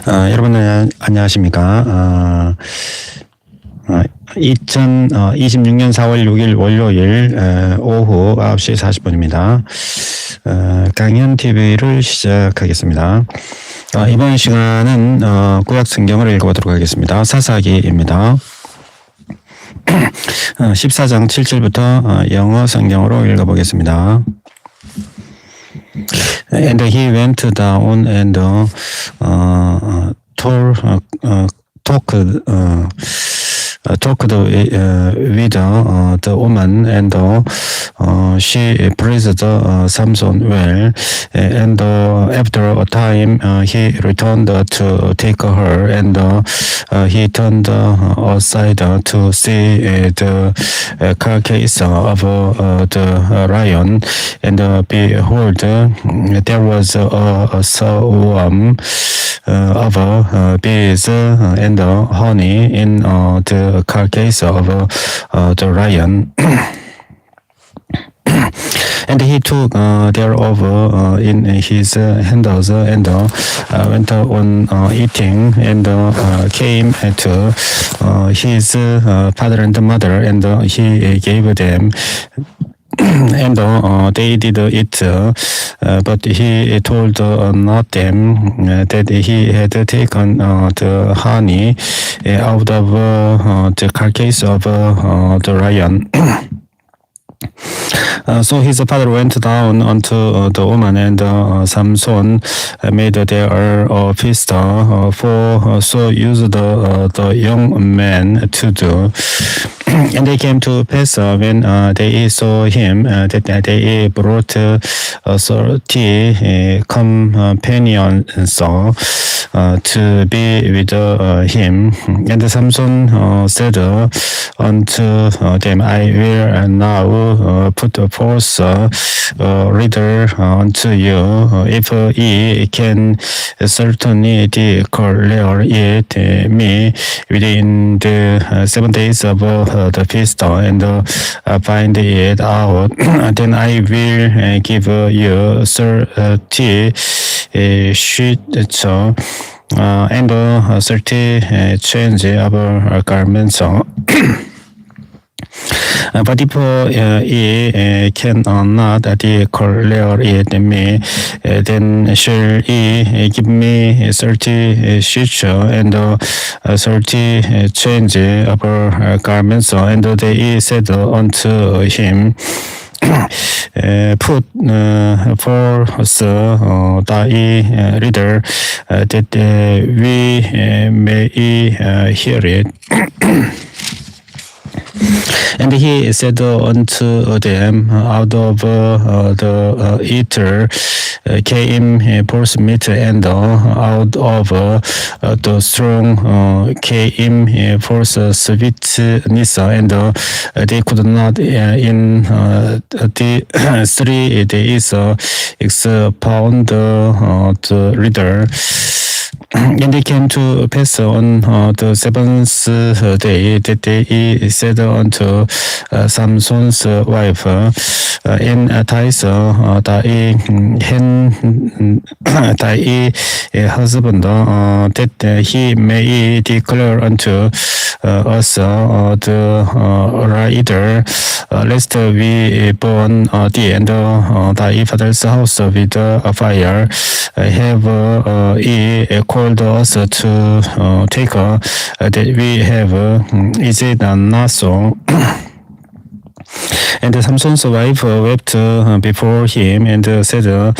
여러분 안녕하십니까? 2026년 4월 6일 월요일 오후 9시 40분입니다. 강현TV를 시작하겠습니다. 이번 시간은 구약 성경을 읽어보도록 하겠습니다. 사사기입니다. 14장 7절부터 영어 성경으로 읽어보겠습니다. And he went down and talked with the woman, and she praised Samson well. And after a time, he returned to take her, and he turned aside to see the carcass of the lion, and behold, there was a swarm of bees and honey in the carcass of the lion. And he took thereof in his handles and went on eating, and came to his father and mother, and he gave them. And they did eat, but he told not them that he had taken the honey out of the carcass of the lion. So his father went down unto the woman, and Samson made there a feast, for so used the young man to do. And they came to pass when they saw him, that they brought 30 companions to be with him. And Samson said unto them, I will now put forth a riddle unto you. If ye can certainly declare it me within the 7 days of the feast, and find it out, then I will give you 30 sheets and 30 change of garments. But if ye cannot declare it me, then shall ye give me 30 sheets and 30 change of garments. And they said unto him, put forth thy riddle, that we may hear it. And he said unto them, out of the eater came forth meat, and out of the strong came forth sweetness, and they could not in the 3 days expound the riddle. And it came to pass on the 7th day that they said unto Samson's wife, entice thy husband, that he may declare unto us the riddle, lest we burn thee and thy father's house with fire. Have ye called us to take that we have? Is it not so? And Samson's wife wept before him, and said, Thou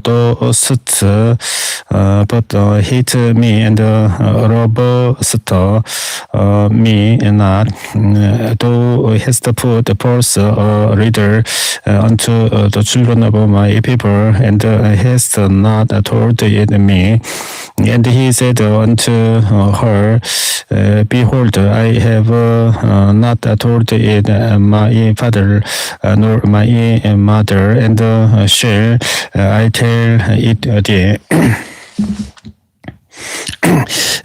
dost but hate me, and lovest me not. Thou hast put forth a riddle unto the children of my people, and hast not told it me. And he said unto her, Behold, I have not told it my father nor my mother, and shall I tell it thee?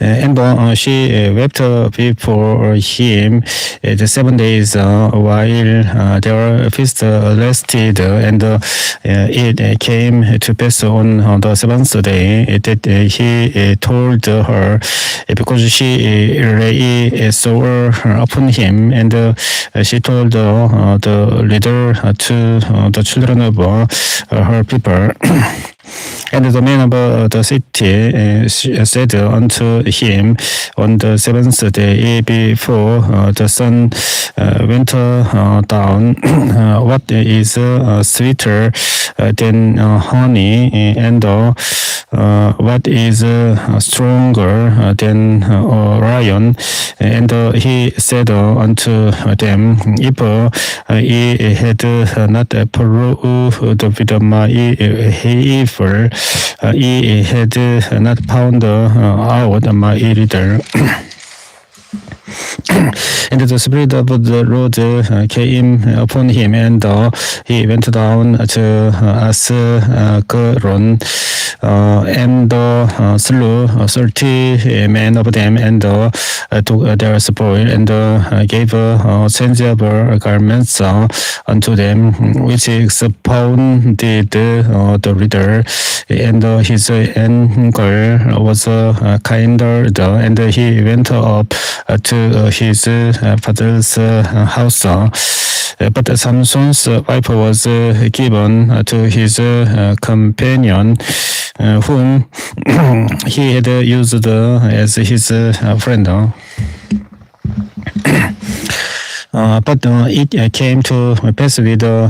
and she wept before him the 7 days while their feast lasted, and it came to pass on the seventh day that he told her, because she lay sore upon him, and she told the leader to the children of her people. And the man of the city said unto him on the seventh day before the sun went down, what is sweeter than honey, and what is stronger than a lion? And he said unto them, if ye had not proved with my heifer, ye had not found out my leader. And the Spirit of the Lord came upon him, and he went down to Ascalon, and slew 30 men of them, and took their spoil, and gave changeable garments unto them, which expounded the leader, and his anger was kindled, and he went up to his father's house. But Samson's wife was given to his companion, whom he had used as his friend. But it came to pass with a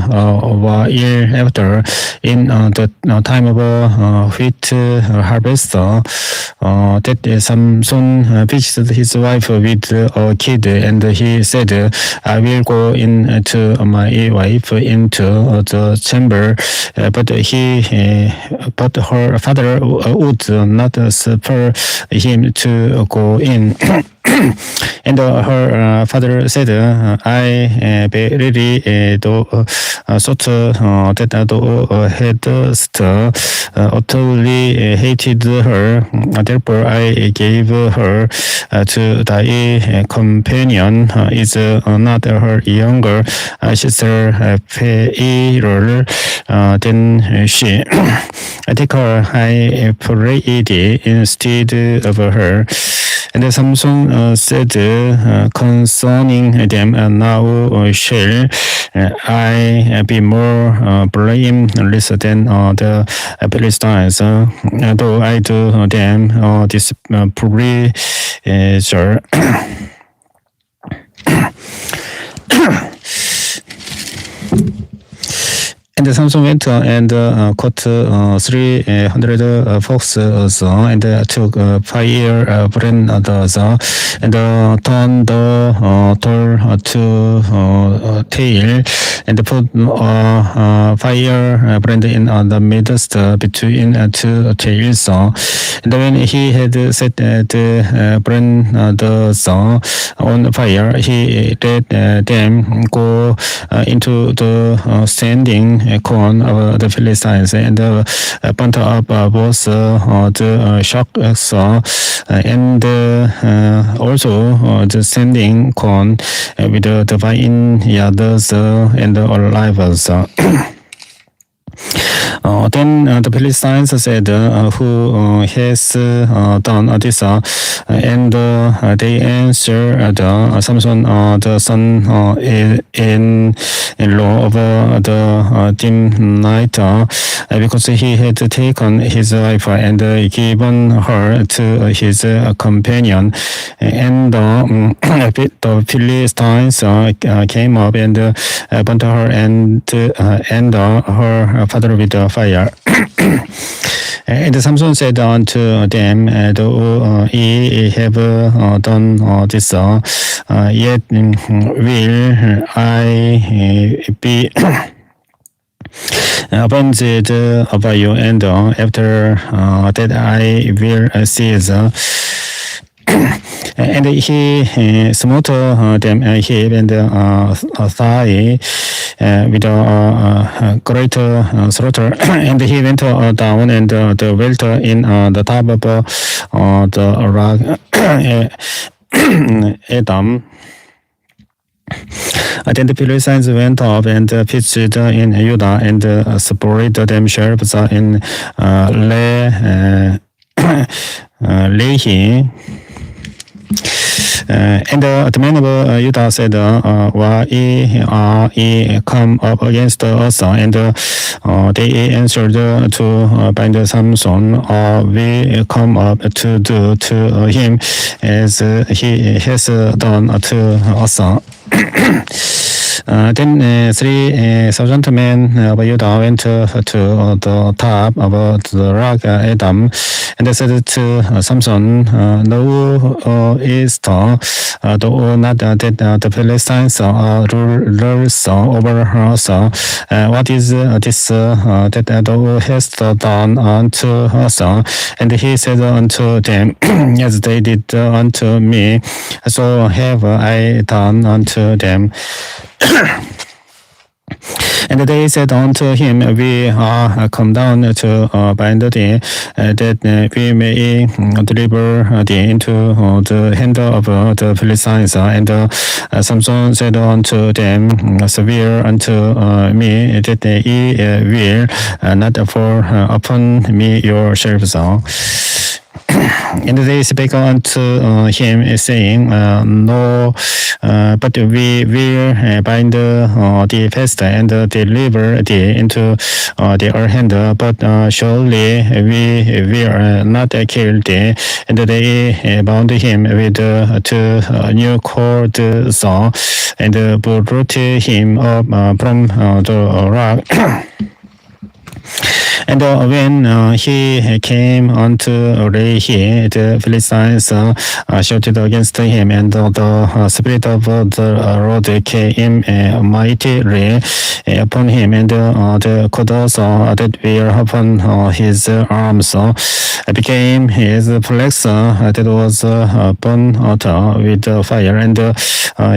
while after, in the time of wheat harvest, that Samson visited his wife with a kid, and he said, I will go in to my wife into the chamber. But her father would not suffer him to go in. And her father said, I verily thought that thou hadst utterly hated her. Therefore I gave her to thy companion. Is not her younger sister fairer than she? Take her, I pray thee, instead of her. And Samson said concerning them, now shall I be more blameless than the Philistines, though I do them this pleasure. And Samson went and caught 300 foxes, and took fire brands, and turned the door to tail, and put fire brand in the midst between two tails. And when he had set the brands on fire, he let them go into the standing corn of the Philistines, and burnt up both the shocks and also the standing corn with the vineyards and olives. Then the Philistines said, who has done this? And they answered, Samson, the son-in-law of the Timnite, because he had taken his wife and given her to his companion. And the Philistines came up and burnt her and her father with fire. And Samson said unto them, though ye have done this, yet will I be avenged over you, and after that I will seize and he smote them hip and thigh with a great slaughter, and he went down and dwelt in the top of the rock Edom. Then the Philistines went up and pitched in Judah and separated themselves in Lehi. And the men of Judah said, why ye come up against us? And they answered to bind Samson, we come up to do to him as he has done to us. Then 3,000 men of Judah went to the top of the rock Edom, and they said to Samson, "Know is thou not that the Philistines are rulers over us? What is this that thou hast done unto us?" And he said unto them, "As they did unto me, so have I done unto them." And they said unto him, we are come down to bind thee, that we may deliver thee into the hand of the Philistines. And Samson said unto them, swear unto me that ye will not fall upon me yourselves. And they spake unto him, saying, No, but we will bind thee fast and deliver thee into their hand. But surely we will not kill thee. And they bound him with 2 new cords, and brought him up from the rock. And when he came unto Lehi, the Philistines shouted against him, and the Spirit of the Lord came mightily upon him, and the cords that were upon his arms became his flesh that was burned out with fire, and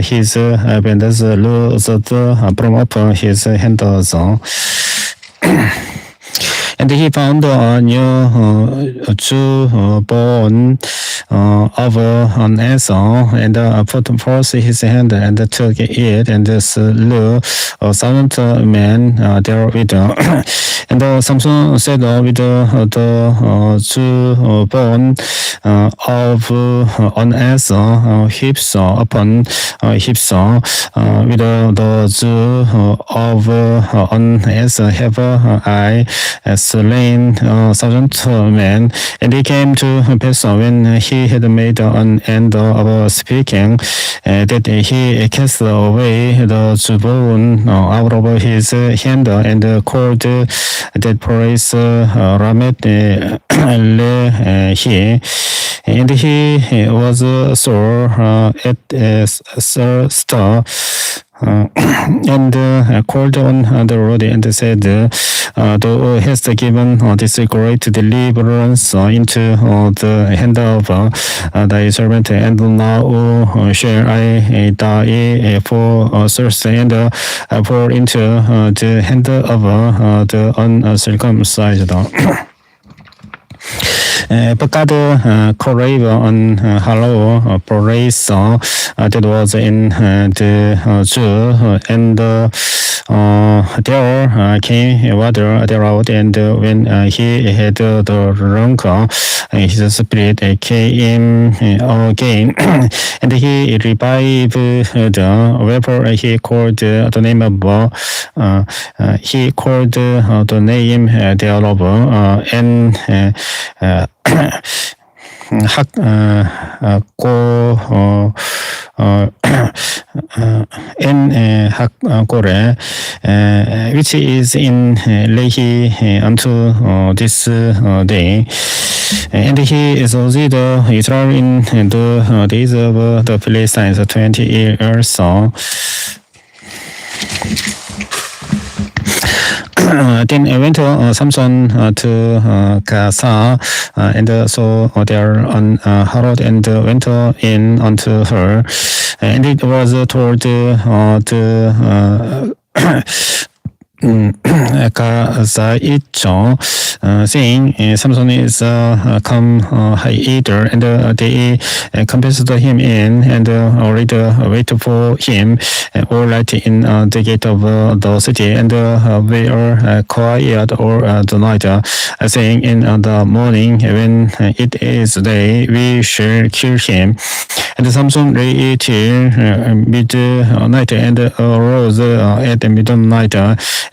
his bands loosed from up his hands. And he found a new jawbone of an ass, and put forth his hand and took it, and slew 1,000 men therewith. And Samson said with the jawbone of an ass, heaps upon heaps, with the jaw of an ass have I slain 1,000 men. And it came to pass when he had made an end of speaking, that he cast away the jawbone out of his hand, and called that place Ramet Lehi. And he was sore at Star. And called on the Lord and said, Thou hast given this great deliverance into the hand of thy servant, and now shall I die for thirst and fall into the hand of the uncircumcised. But God crave on hollow place that was in the Jew, and there came water thereout, and when he had drunk, his spirit came again, and he revived, wherefore he called the name of thereof, and Hakore, which is in Lehi unto this day. And he exalted Israel in the days of the Philistines 20 years. then went Samson to Gaza, and so there on Herod and went in unto her, and it was told to Gaza 있죠. Saying Samson is come high eater, and they compassed him in and already wait for him all night in the gate of the city, and we are quiet all the night, saying in the morning when it is day we shall kill him. And Samson lay till midnight and arose at midnight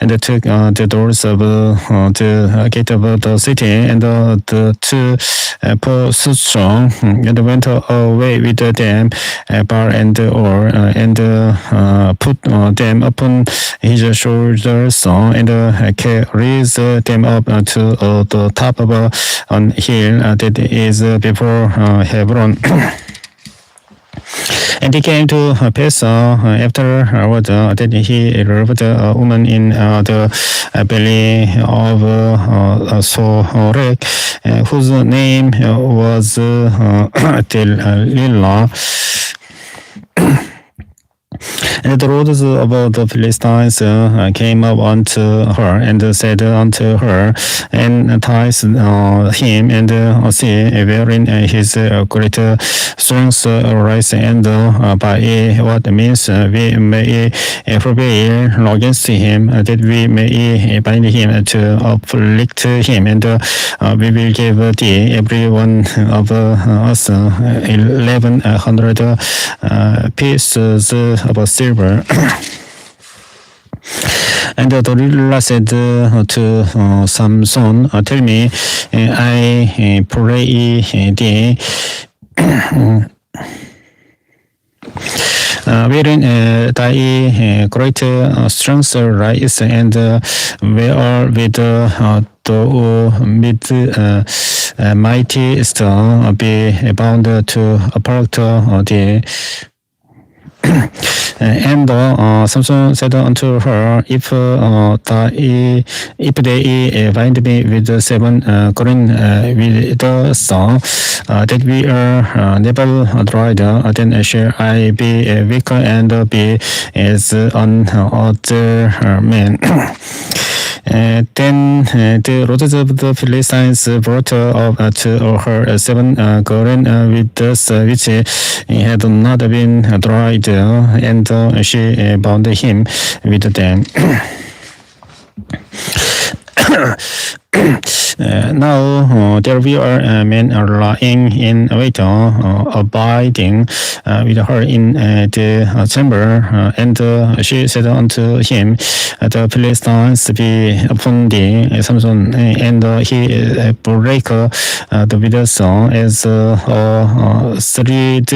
and took the doors of the gate of the city and the two posts strong, and went away with them bar and oar, and put them upon his shoulders, and carries them up to the top of an hill that is before Hebron. And he came to pass afterward that he loved a woman in the belly of Sorek, whose name was Delilah. And the rulers of the Philistines came up unto her and said unto her, and enticed him, and see wherein his great strength rise, and by what means we may prevail against him, that we may bind him to afflict him, and we will give thee every one of us 1,100 pieces of silver. And Delilah said to Samson, tell me, I pray thee, wherein thy great strength rise, and where with the mighty stone be bound to apart thee. And Samson said unto her, if they bind me with 7 green with the song, that we are never dried, then shall I be weak and be as an other man. Then the rulers of the Philistines brought up to her 7 golden withers which had not been dried, and she bound him with them. Now there were men lying in wait, abiding with her in the chamber, and she said unto him, the Philistines be upon thee, Samson, and he break the withers as thread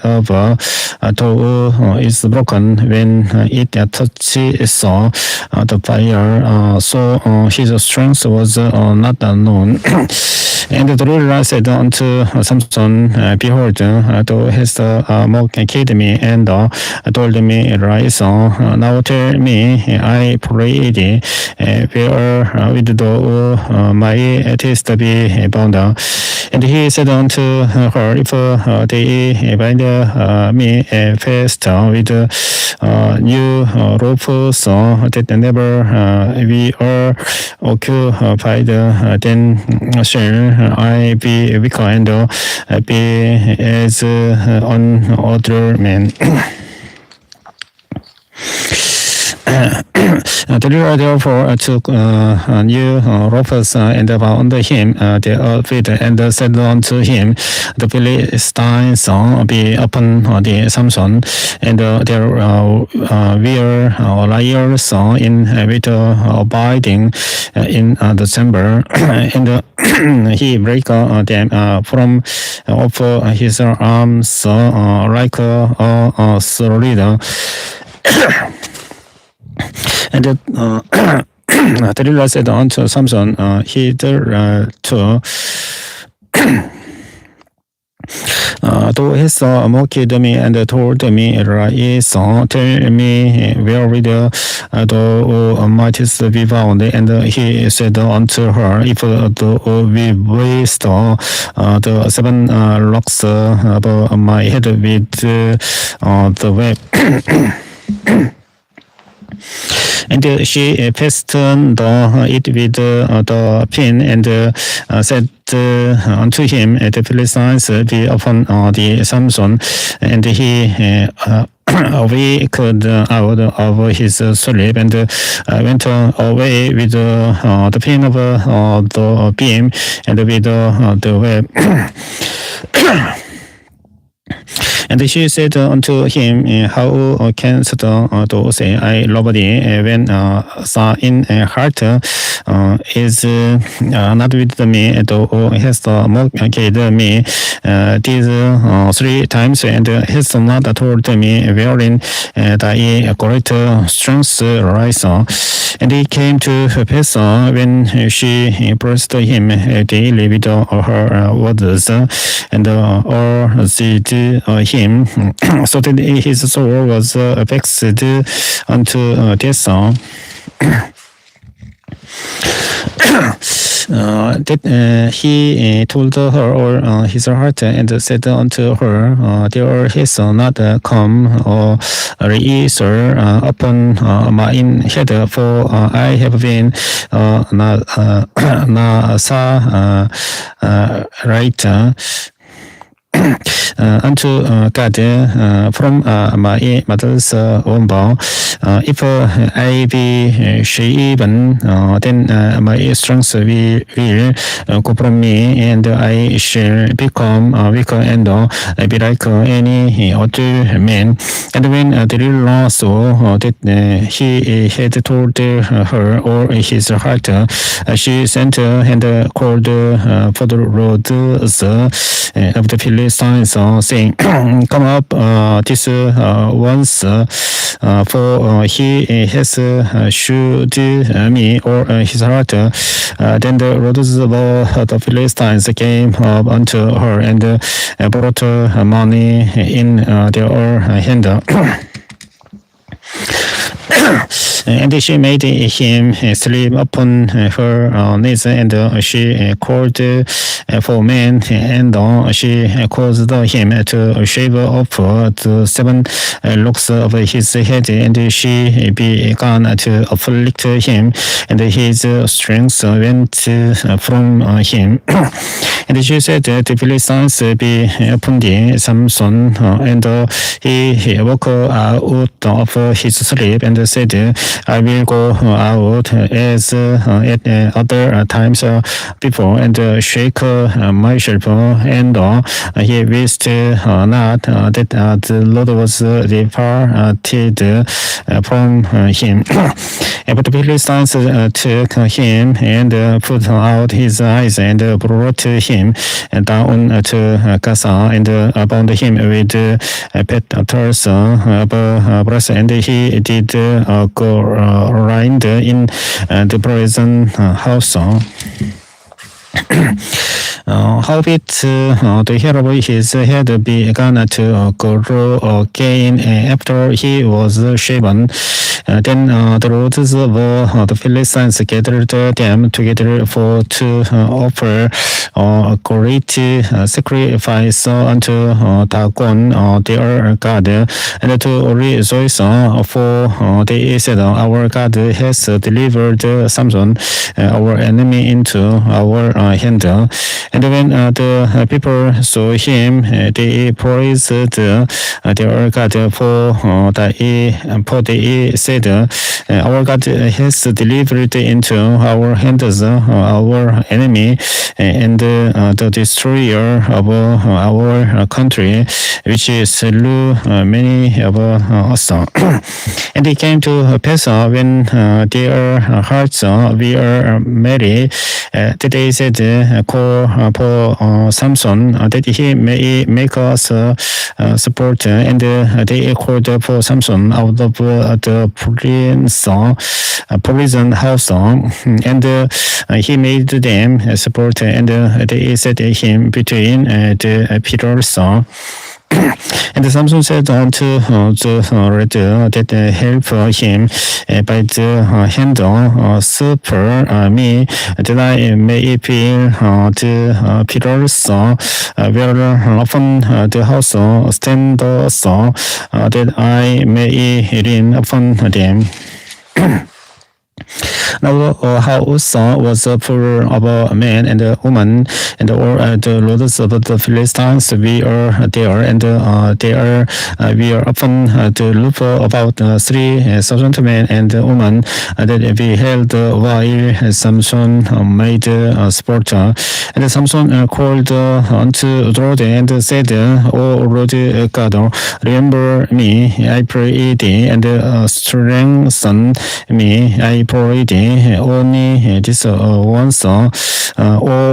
of tow is broken when it touches the fire, so his strength was not known. And Delilah said unto Samson, behold, thou hast mocked me, and told me lies. Now tell me, I pray thee, where wilt thou my taste be bound? And he said unto her, if they bind me fast with new ropes that never we are occupied, then shall I be weak and be as an other man. Delilah therefore took new ropes and bound him their feet, and said unto him, the Philistines be upon the Samson, and there were liars in wait abiding in the chamber, and he break them from off his arms like a sling. And Delilah said unto Samson, hitherto though he saw mocked me and told me, Rise, tell me where thou mightest be found. And he said unto her, If thou we waste the 7 locks above my head with the web. And she fastened it with the pin and said unto him, The Philistines be upon the Samson. And he awaked out of his sleep and went away with the pin of the beam and with the web. And she said unto him, How canst thou say, I love thee, when in heart is not with me? Thou hast mocked me these 3 times, and hast not told me wherein thy great strength lies. And it came to pass when she pressed him daily with her words, and urged him, so that his soul was vexed unto death. That he told her all his heart, and said unto her, There has not come or Easter upon mine head, for I have been right unto God from my mother's womb. If I be shaven, then my strength will go from me, and I shall become weaker and be like any other man. And when the Lord saw that he had told her all his heart, she sent and called for the roads of the Philistines, saying, Come up this once, for he has shewed me or his heart. Then the roads of the Philistines came up unto her, and brought money in their hand. And she made him sleep upon her knees, and she called for men, and she caused him to shave off the 7 locks of his head, and she began to afflict him, and his strength went from him. And she said, The Philistines be upon thee, Samson. And he woke out of his sleep and said, I will go out as at other times before, and shake myself. And he wished not that the Lord was departed from him. But the Philistines took him and put out his eyes, and brought him down to Gaza, and bound him with fetters of brass, and he did go round in the prison house. Howbeit the hair of his head began to grow again after he was shaven. Then the lords of the Philistines gathered them together for to offer a great sacrifice unto Dagon their God, and to rejoice, for they said, Our God has delivered Samson, our enemy, into our hand. And when the people saw him, they praised their God, for they said, Our God has delivered into our hands our enemy, and the destroyer of our country, which slew many of us. And it came to pass, when their hearts were merry, that they said, Call for Samson that he may make us support, and they called for Samson out of the prison house, and he made them support, and they set him between the pillars. And Samson said unto the rod that help him by the handle, super me, that I may feel the pillars where upon the house stand, that I may lean upon them. Now the house was full of a man and a woman, and all the lords of the Philistines were there, and there were upon the roof about 3,000 men and women that beheld while Samson made sport. And Samson called unto the Lord and said, O Lord God, remember me, I pray thee, and strengthen me, I pray thee, only this once, O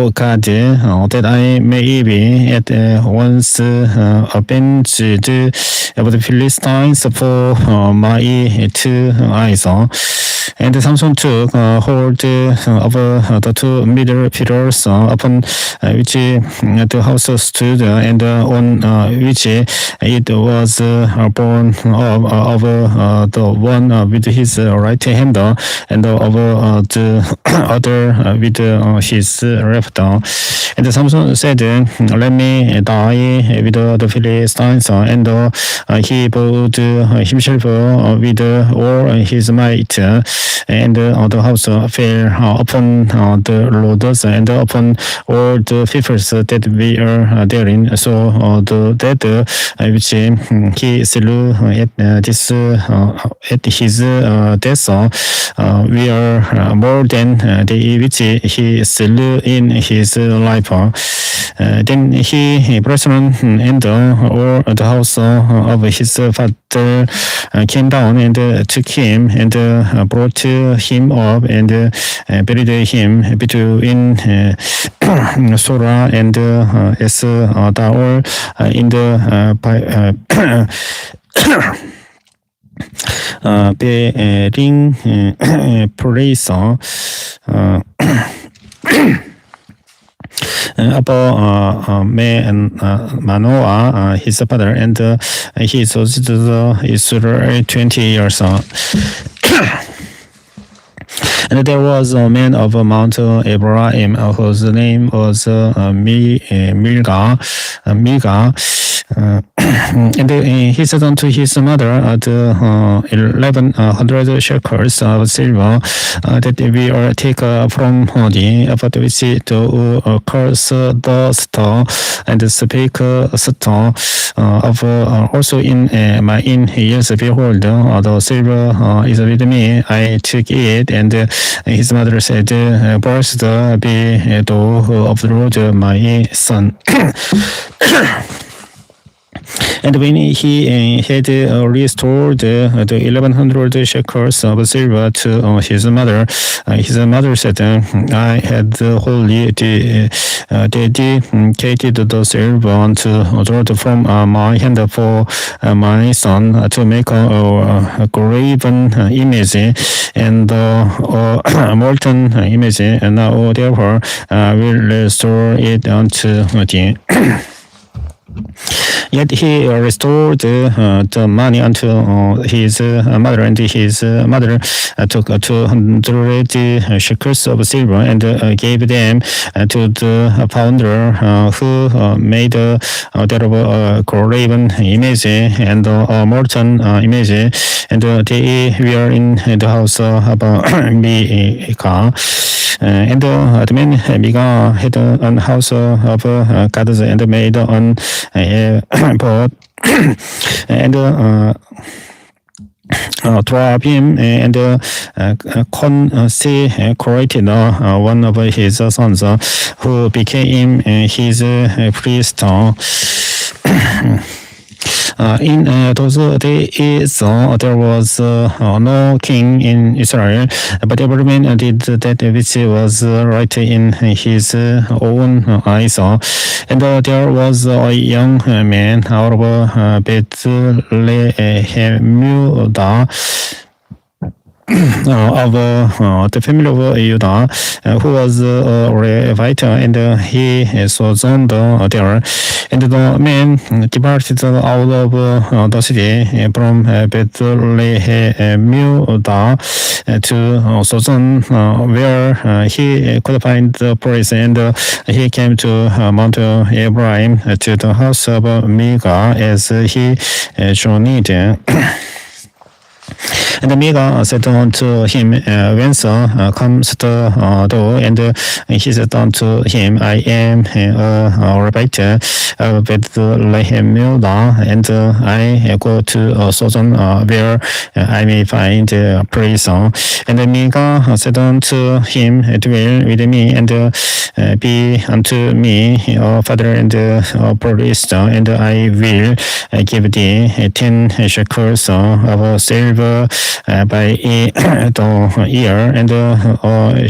God, that I may be at once avenged of the Philistines for my 2 eyes. And Samson took hold of the 2 middle pillars upon which the house stood, and on which it was borne of the one with his right hand, and of the other with his left. And Samson said, let me die with the Philistines. And he bowed himself with all his might, and the house fell upon the lords and upon all the peoples that were therein. So the dead which he slew at his death were more than they which he slew in his life. Then he blessed, and all the house of his father came down and took him and brought him up and buried him between Sora and Esdaol in the burying place about Manoah, his father, and he sojourned Israel 20 years. And there was a man of Mount Ephraim whose name was Milcah. And he said unto his mother, 1,100 shekels of silver that we will take from thee, but which to curse the store and speak store of also in my years. Behold, the silver is with me. I took it. And his mother said, blessed be thou of the Lord, my son. And when he had restored the 1,100 shekels of silver to his mother said, I had wholly dedicated the silver unto the Lord from my hand for my son to make a graven image and a molten image, and now therefore will restore it unto thee. Yet he restored the money unto his mother, and his mother took 200 shekels of silver and gave them to the founder who made thereof a graven image and a molten image, and they were in the house of Micah. And the man Micah had an house of gods and made an pot and Joabim and consecrated one of his sons who became his priest. In those days, there was no king in Israel, but every man did that which was right in his own eyes. And there was a young man out of Bethlehem, of the family of Judah, who was a Levite, and he sojourned there. And the man departed out of the city from Bethlehem, Judah, to sojourn where he could find the place. And he came to Mount Ephraim, to the house of Micah, as he journeyed. And Micah said unto him, Whence comes the thou? And he said unto him, I am a Levite of Bethlehem, Judah, and I go to sojourn where I may find a place. And Micah said unto him, Dwell with me, and be unto me a father and a priest, and I will give thee 10 shekels of silver by the year, and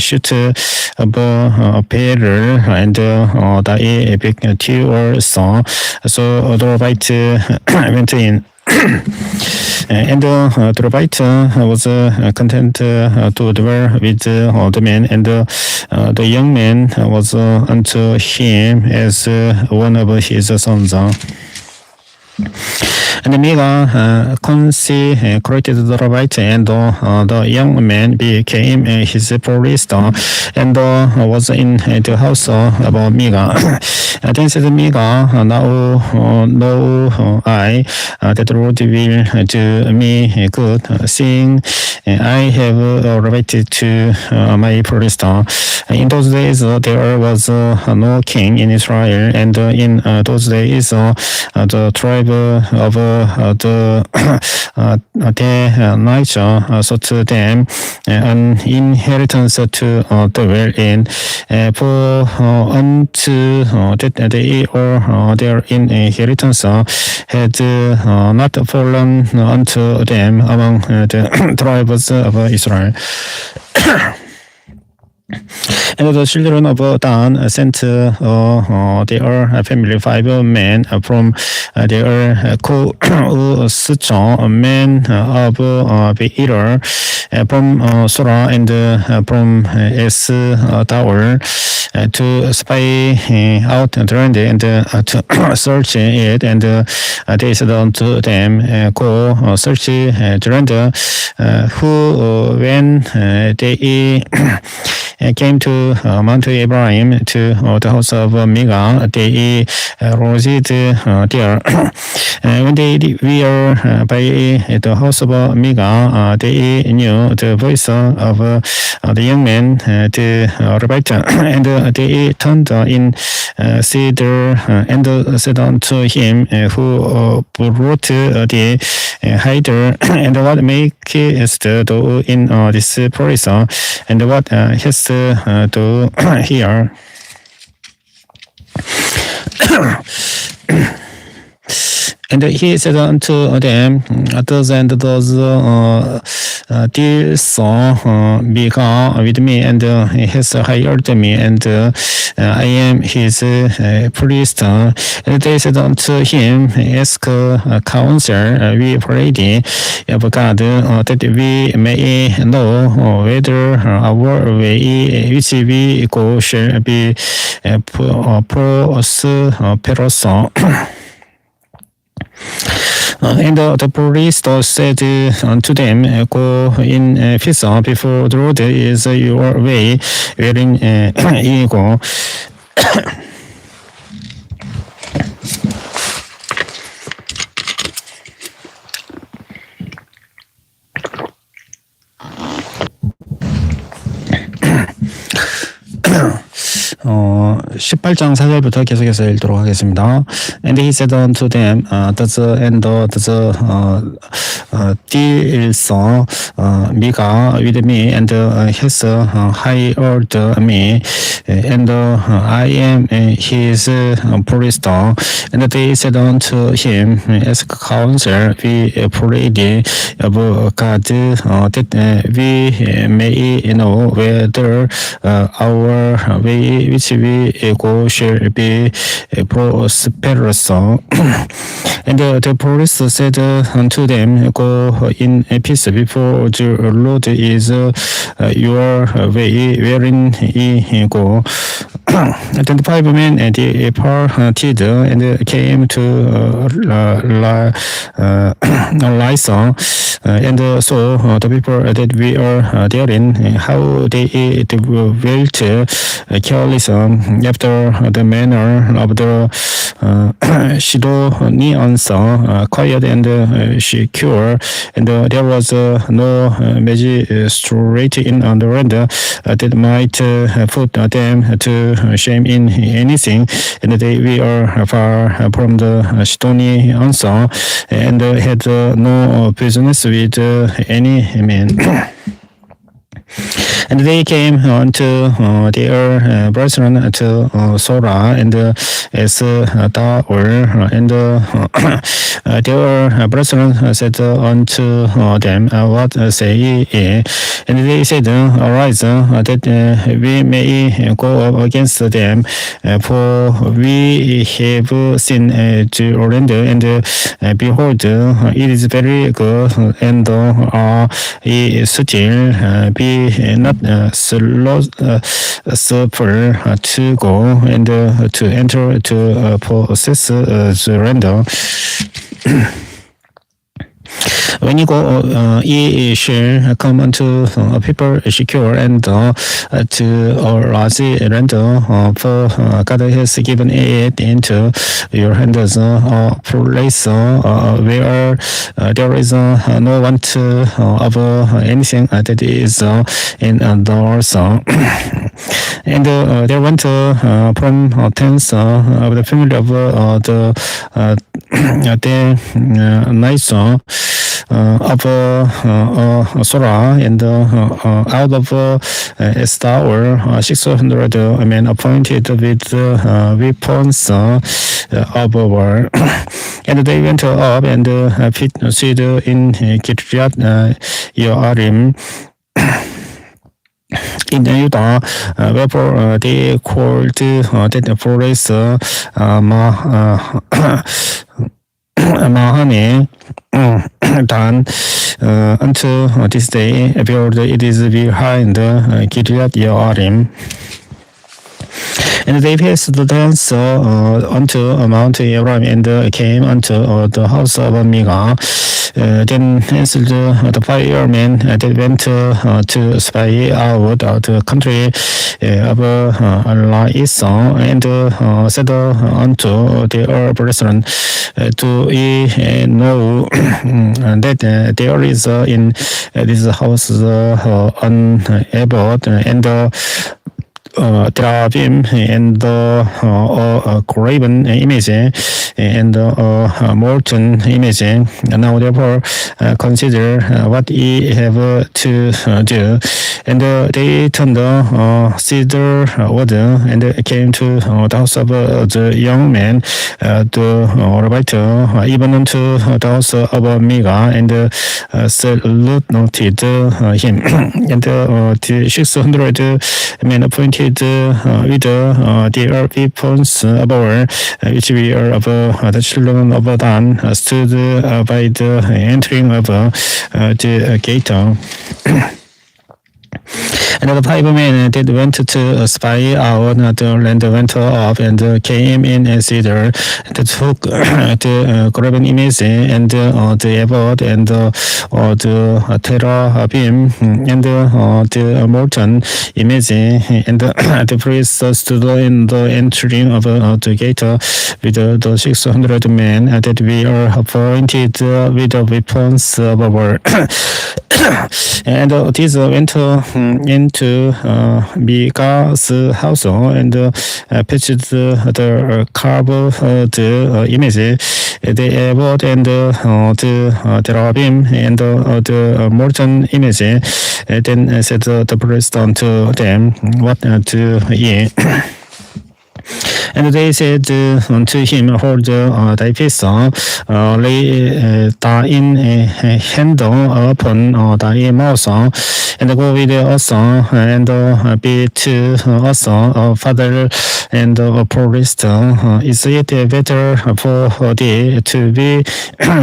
shoot of a barrel, and thy big two son. So the Levite went in. And the Levite was content to dwell with the man, and the young man was unto him as one of his sons. And Micah consecrated the Levite, and the young man became his priest, and was in the house of Micah. Then said Micah, Now know I that the Lord will do me good, seeing I have related to my priest. In those days there was no king in Israel, and in those days the tribe of the Niger sought them an inheritance to dwell in, for unto that they or their inheritance had not fallen unto them among the tribes of Israel. And the children of Dan sent their family 5 men from their coast, men of Beer, from Sora, and from Esdaur, to spy out the land and to search it. And they said unto them, Go search the land. Who, when they came to Mount Ephraim, to the house of Micah, they lodged there. When they were by the house of Micah, they knew the voice of the young man, the Levite, and they turned in cedar and said unto him, Who brought the hider, and what makest thou in this place, and what hast thou here? And he said unto them, Thus and thus dear son Micah with me, and he has hired me, and I am his priest. And they said unto him, Ask counsel, we pray thee, of God, that we may know whether our way which we go shall be prosperous. And the priest said unto them, Go in peace, before the Lord is your way, wherein ye go. 18장 4절부터 계속해서 읽도록 하겠습니다. And he said unto them, deal so 미가 with me and has hired me, and I am his priest. And they said unto him, ask counsel, we pray thee of God, that we may know whether our way which we go shall be prosperous. And the priest said unto them, go in peace before the Lord is your way wherein ye go. 25 men departed and came to Lystra, and saw the people that we are therein, how they dwelt careless after the manner of the Sidonians, quiet and secure, and there was no magistrate in the land that might put them to shame in anything, and they were far from the Sidonians, and had no business with any man. And they came unto their brethren to Sora and Eshtaol, and their brethren said unto them, what say ye? And they said, arise, that we may go up against them, for we have seen the land, and behold, it is very good, and ye still be not slothful to go and to enter to possess the land. When you go, ye shall come unto a people secure and to a large land, for God has given it into your hands, a place where there is no want of anything that is indoors. And there went from tens of the family of the nights of Sora, and out of Eshtaol 600 men appointed with weapons of war. And they went up and pitched in Kiriath Yearim in Judah, wherefore they called that place Mahane Dan unto this day. Behold, it is behind Kiriath Yearim. And they passed thence unto Mount Ephraim, and came unto the house of Micah. Then answered the firemen that went to spy out the country of Lystra, and said unto their brethren, do ye know that there is in this house an abbot, and Terabim, and a graven image, and a molten image. Now therefore consider what ye have to do. And they turned cedar wood, and came to the house of the young man, the Levite, even unto the house of Micah, and saluted him. And the 600 men appointed with their weapons of war, which we are of the children of Dan, stood by the entering of the gate. And the 5 men that went to spy out the land went up and came in and cedar, and took the graven image, and the abbot, and the terabim, and the molten image, and the priest stood in the entering of the gate with the 600 men that we are appointed with the weapons of war. And these went into Mika's house and pitched the carved image. They bought and the Terabim and the molten image. Then said the priest unto them, what to eat? And they said unto him, hold thy peace, lay thine hand upon thy mouth, and go with us, and be to us, Father and priest. Is it better for thee to be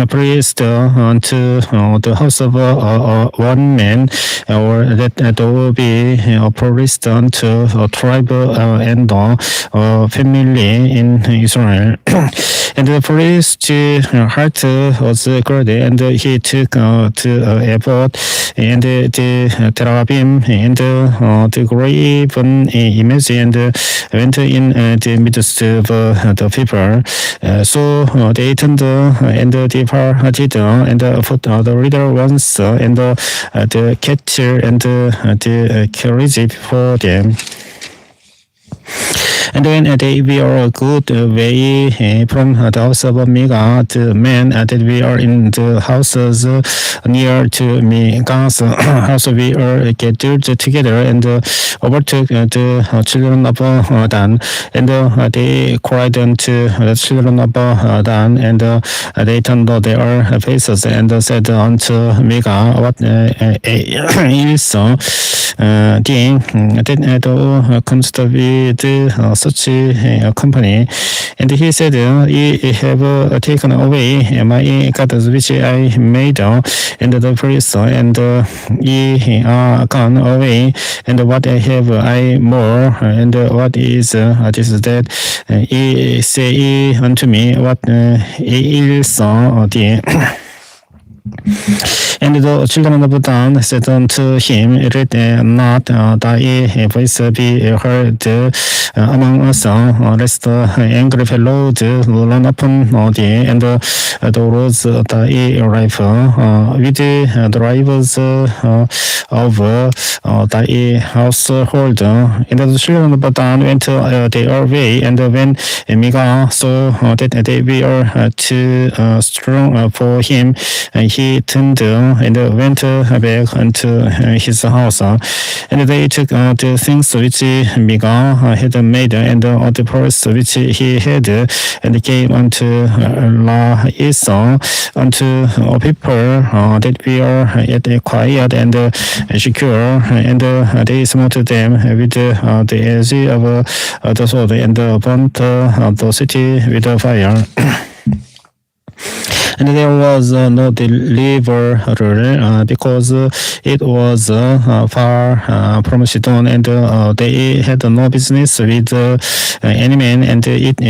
priest unto the house of one man, or that thou be a priest unto a tribe and family in Israel? And the priest's heart was good, and he took to Ephod and the Terabim and the graven image, and went in the midst of the people. So they turned and departed, and put the leader ones and the cattle and the carriage before them. And when they were a good way from the house of Mika, the men that we are in the houses near to Mika's house, we are gathered together and overtook the children of Dan, and they cried unto the children of Dan, and they turned their faces and said unto Mika, what is thing that thou comest with such a company? And he said, ye have taken away my gods which I made, and the priests, and ye are gone away, and what have I more? And what is this that ye say unto me, what is thee? And the children of Dan said unto him, let not thy voice be heard among us, lest angry fellows run upon thee, and thou lose thy rifle with the rivals of thy household. And the children of Dan went their way, and when Mika saw that they were too strong for him, he turned and went back unto his house. And they took the things which Mika had made, and the purse which he had, and came unto Lais, unto people that were yet quiet and secure, and they smote them with the edge of the sword, and burnt the city with fire. And there was no deliverer because it was far from Sidon, and they had no business with any man, and it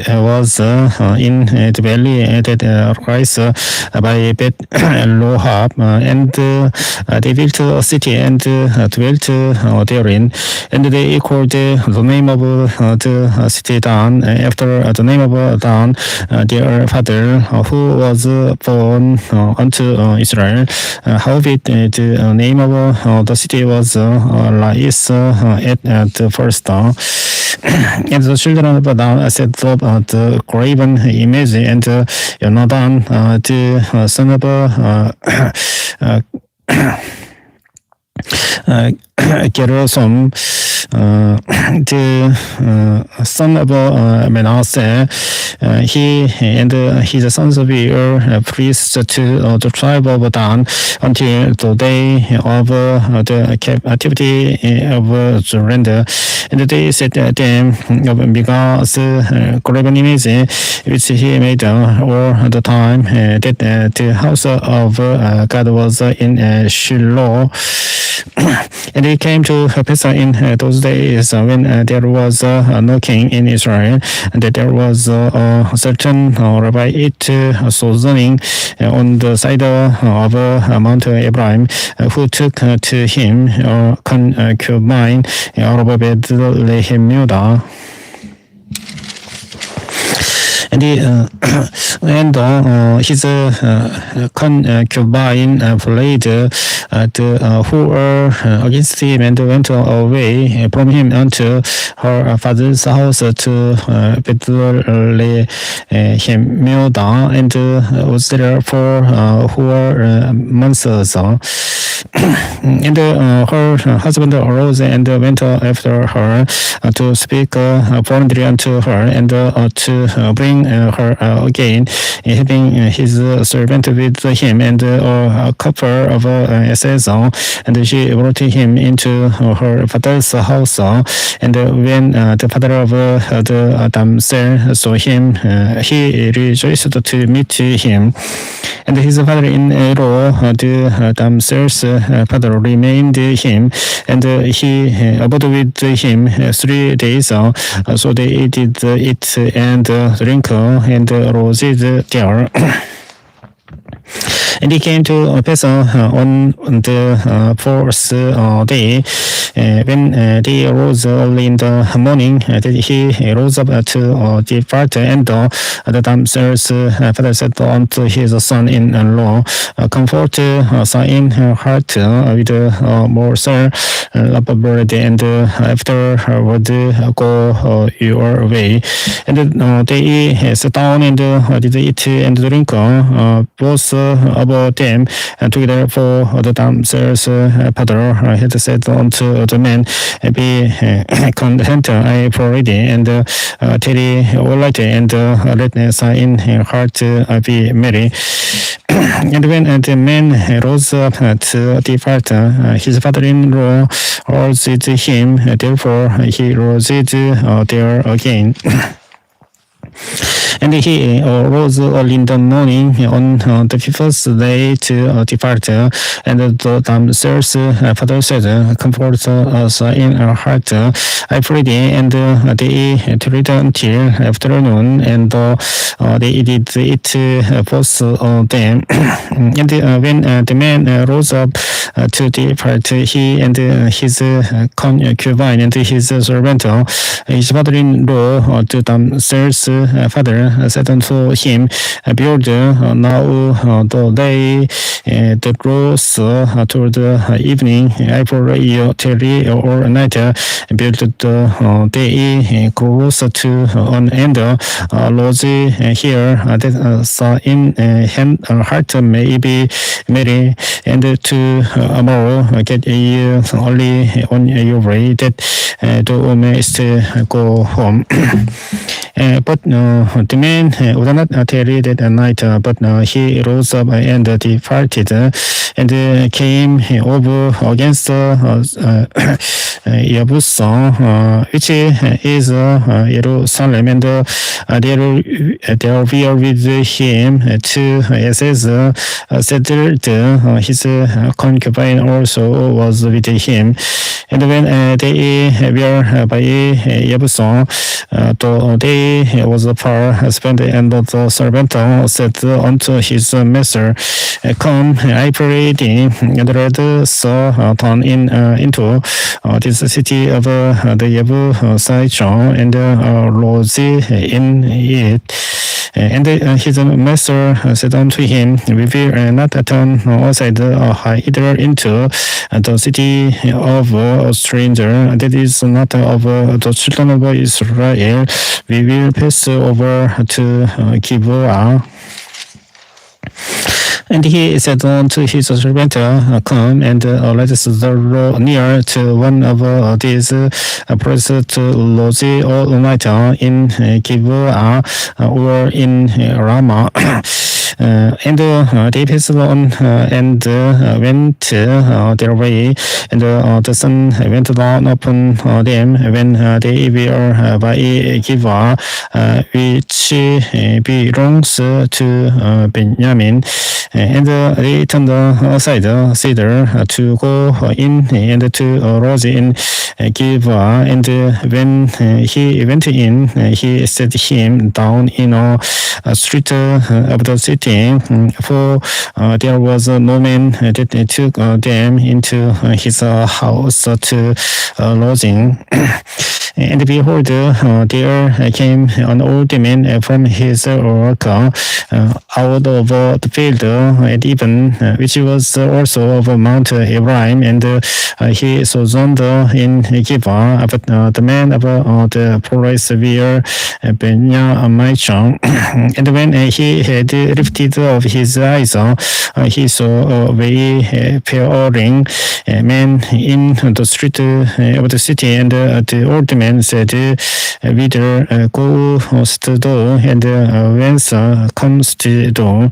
was in the valley that rise by Bet Lohab, and they built a city and dwelt therein, and they called the name of the city Dan, after the name of Dan, their father, who was born unto Israel. Howbeit the name of the city was Lais at the first. And the children of Dan set up the graven image, and Jonathan, the son of Gershom, the son of Manasseh, he and his sons were priests to the tribe of Dan until the day of the captivity of surrender. And they set them of Mika's graven image which he made, or the time that the house of God was in Shiloh. And it came to pass in those days when there was no king in Israel, and that there was a certain Levite sojourning on the side of Mount Ephraim, who took to him a concubine out of Bethlehem, Judah. And his concubine fled who were against him and went away from him unto her father's house to Bethlehem, and was there for who were months. And her husband arose and went after her to speak boldly unto her and to bring her again, having his servant with him and a couple of asses, and she brought him into her father's house. And when the father of the damsel saw him, he rejoiced to meet him. And his father-in-law, the damsel's father, remained him, and he abode with him 3 days. So they did eat and drink and rosted there. And he came to Bethel on the fourth day. When they arose early in the morning, he rose up to depart, and the damsel's father said unto his son-in-law, comfort in her heart with a morsel of bread, and afterward go your way. And they sat down and did eat and drink, both of them together. For the damsel's father had said unto the man, be content, I pray, and tarry all night, and let in her heart be merry. And when the man rose up to depart, his father-in-law urged him, therefore he rose there again. And he rose early in the morning on the first day to depart. And the damsel's father said, comfort us in our heart, I pray thee. And they tarried until afternoon, and they did eat both of them. And when the man rose up to depart, he and his concubine and his servant, his father-in-law, the damsel's father, said unto him, behold, now the day grows toward evening. I pray you tarry all night. Behold, the day grows to an end. Lodge here, that in heart may be merry, and tomorrow get ye only on your way, that thou mayest go home. But the man would not tarry that night, but he rose up and departed, and came over against Yebus, which is Jerusalem, and there were with him 2 asses settled. His concubine also was with him. And when they were by Yebus, the day was far spent, and the servant said unto his master, come, I pray thee, and let us turn into this city of the Jebusite, and lodge in it. And his master said unto him, we will not turn aside either into the city of a stranger that is not of the children of Israel. We will pass over to Gibeah. And he said unto his servant, come and let us draw near to one of these places to lodge all night in Gibeah or in Ramah. And they passed on and went their way, and the sun went down upon them when they were by Gibeah, which belongs to Benjamin. And they turned aside thither to go in and to lodge in Gibeah. And when he went in, he set him down in a street of the city, city, for there was no man that took them into his house to lodging. And behold, there came an old man from his work out of the field at even, which was also of Mount Ephraim, and he sojourned in Gibeah. But the man of the forest were Benjamite. And when he had lifted up his eyes, he saw a wayfaring man in the street of the city, and the old man said, "Whither goest thou, and whence comest thou?"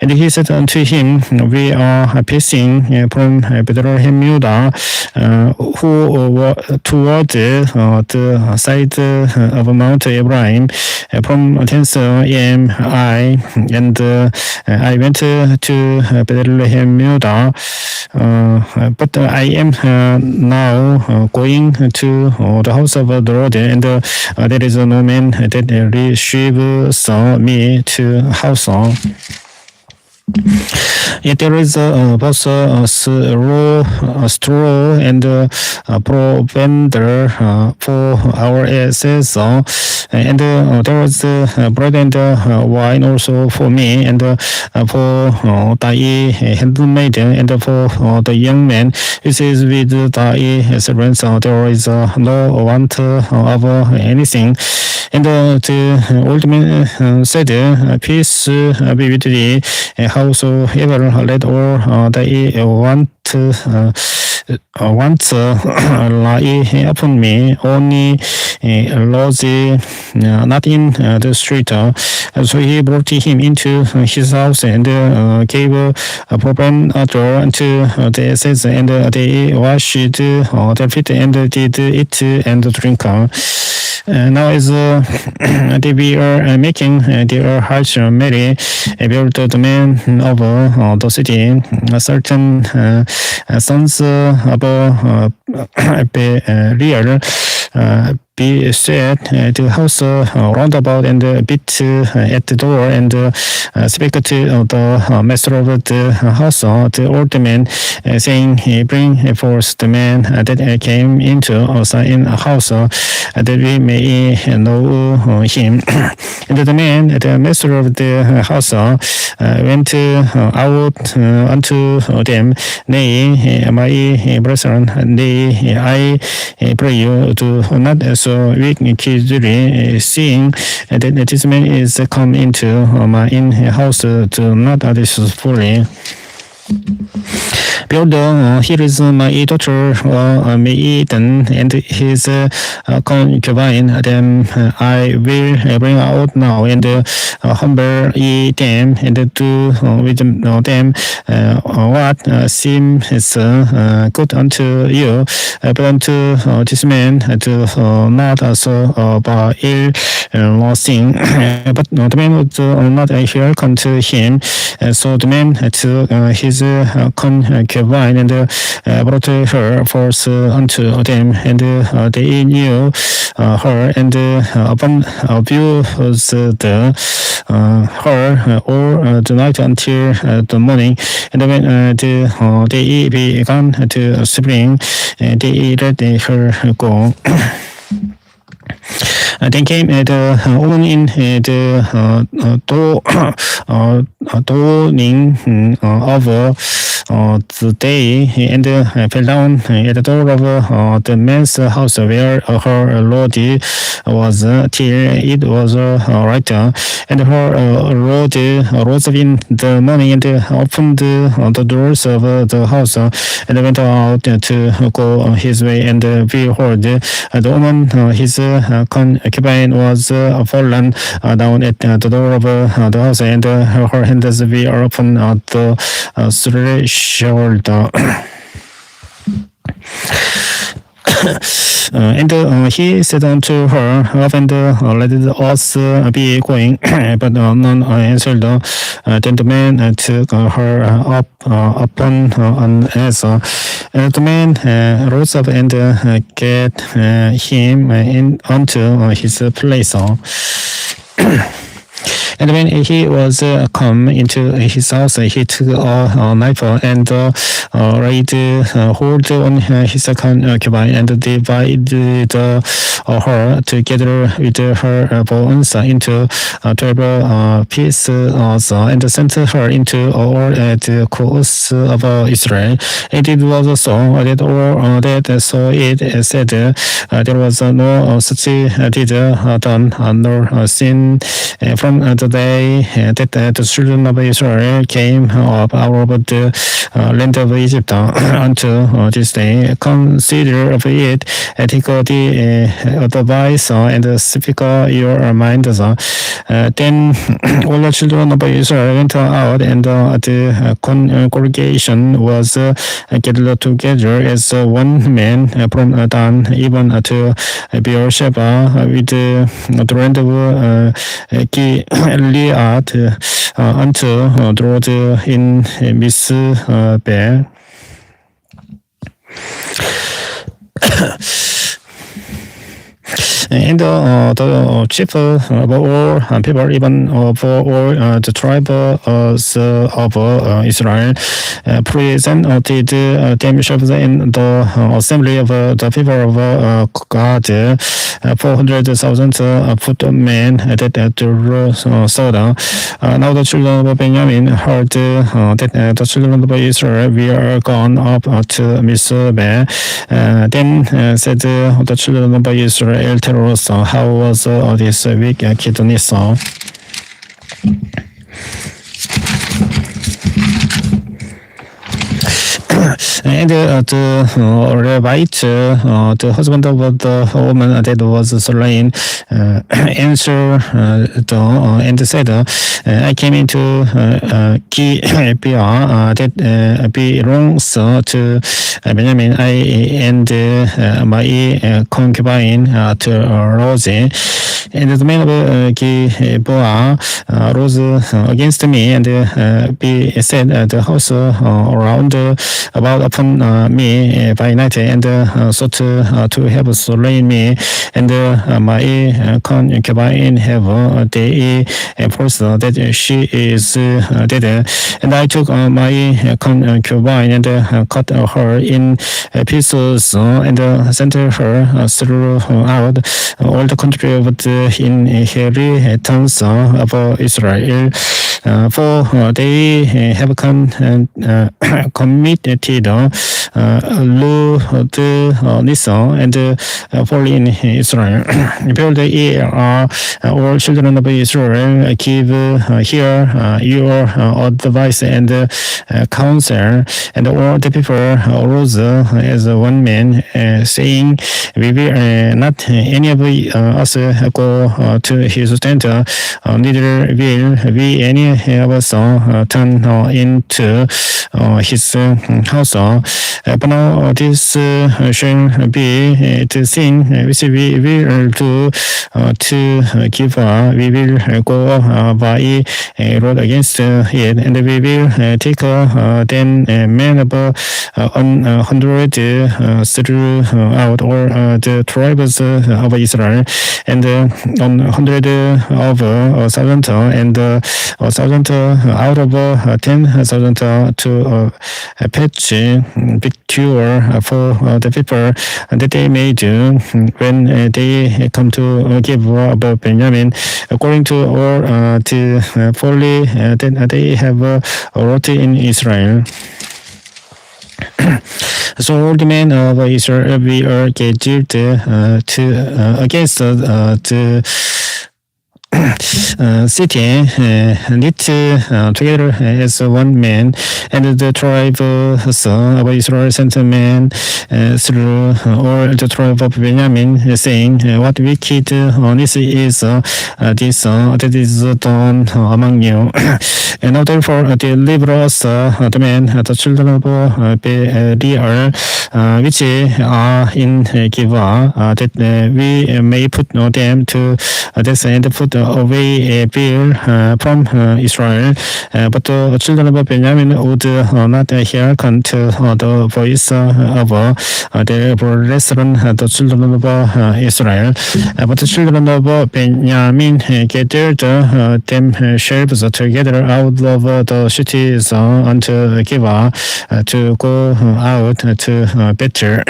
And he said unto him, "We are passing from Bethlehem, Judah, who were toward the side of Mount Ephraim. From thence am I, and I went to Bethlehem, Judah, but I am now going to the house of the Lord, and there is no man that receives me to house." Yet there is both straw and provender for our asses, and there was bread and wine also for me, and for thy handmaid, and for the young man who says with thy servants, there is no want of anything. And the old man said, "Peace be with thee. Howsoever let all thy wants lie upon me, only lodge not in the street." So he brought him into his house, and gave a provender unto the asses, and they washed their feet, and did eat and drink. Now as they were making their hearts merry, behold, the man of the city, certain sons of Belial, beset the house round about, and beat at the door, and spake to the master of the house, the old man, saying, "Bring forth the man that came into us in a house, that we may know him." And the man, the master of the house, went out unto them. "Nay, my brethren, nay, I pray you, do not so wickedly, seeing that this man is come into my house to not deceitfully. Behold, here is my daughter Maiden, and his concubine. Them I will bring out now, and humble ye them, and do with them what seems good unto you. But unto this man do not so by ill thing." But the man would not hearken to him. So the man took his concubine, and brought her forth unto them, and they knew her, and abused her all the night until the morning. And when the day began to spring, they let her go. Then came the woman in the dawning of the day, and fell down at the door of the man's house where her lord was, till it was right. And her lord rose up in the morning, and opened the doors of the house, and went out to go his way. And behold, the woman, his concubine, was fallen down at the door of the house, and her hands were upon the threshold. And he said unto her, "Open let us be going." But none answered. Then the man took her up upon an ass. And the man rose up and get him in unto his place. And when he was come into his house, he took a knife and laid hold on his concubine and divided her together with her bones into 12 pieces and sent her into all the coasts of Israel. And it was so that all that saw it said there was no such deed done nor seen from the day that the children of Israel came up out of the land of Egypt unto this day. Consider of it, take the advice and speak your minds. Then all the children of Israel went out, and the congregation was gathered together as one man from Dan even to Beersheba with the land of Gilead unto the road in Mizpeh. And the chief of all people, even of all the tribes of Israel, presented themselves in the assembly of the people of God, 400,000 footmen that drew sword. Now the children of Benjamin heard that the children of Israel were gone up to Mizpeh. Then said the children of Israel, tell us how was this wickedness? And the Levite, the husband of the woman that was slain, answered and said, I came into Gibeah that belongs to Benjamin, I and my concubine to Rosie. And the man of Gibeah rose against me and said the house around about upon me by night and sought to have slain me and my concubine have they forced that she is dead. And I took my concubine and cut her in pieces and sent her throughout all the country of the inheritance of Israel, for they have committed lewdness and folly in Israel. Behold, ye are all children of Israel, give here your advice and counsel. And all the people arose as one man, saying, we will not any of us go to his tent, neither will we any of us turn into his house. But now this shall be the thing which we will do to give. We will go by road against it, and we will take then men of 100 throughout all the tribes of Israel, and 100 of 1,000 and 1,000 out of 10,000 to patch victor for the people that they may do when they come to give up Benjamin, according to all the folly that they have wrought in Israel. So all the men of Israel were gathered to against the city, knit together as one man, and the tribe of Israel sent men through all the tribe of Benjamin, saying, what wickedness is this that is done among you? And now therefore deliver us the men, the children of Belial, which are in Gibeah, that we may put them to death and put away Bill from Israel, but the children of Benjamin would not hearken to the voice of the brethren, the children of Israel. But the children of Benjamin gathered themselves together out of the cities unto Gibeah to go out to battle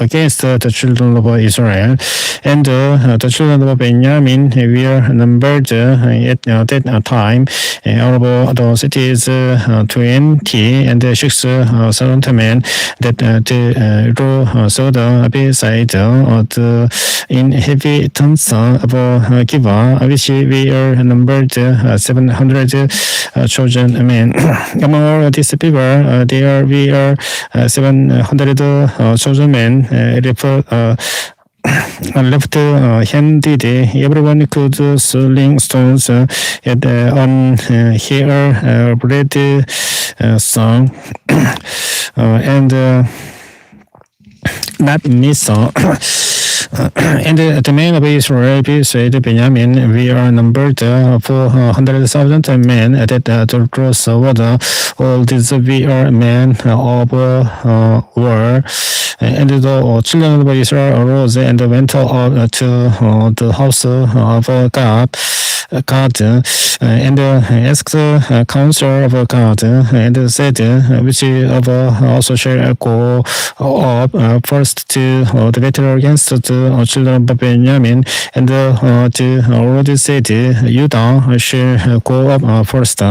against the children of Israel. And the children of Benjamin were numbered at that time out of the cities 20 and 6,000 men that the row saw the beside the inhabitants of Gibeah, which were numbered 700 chosen men. Among all these people, there were 700 chosen men left-handed. Everyone could sling stones at on here bread song and not miss. And the men of Israel said, Benjamin, we are numbered 400,000 men that the cross water. All these we are men of war. And the children of Israel arose and went out to the house of God. And asked the counsel of God and said, which of also shall go up first to the battle against the children of Benjamin? And the Lord said, Judah shall go up first.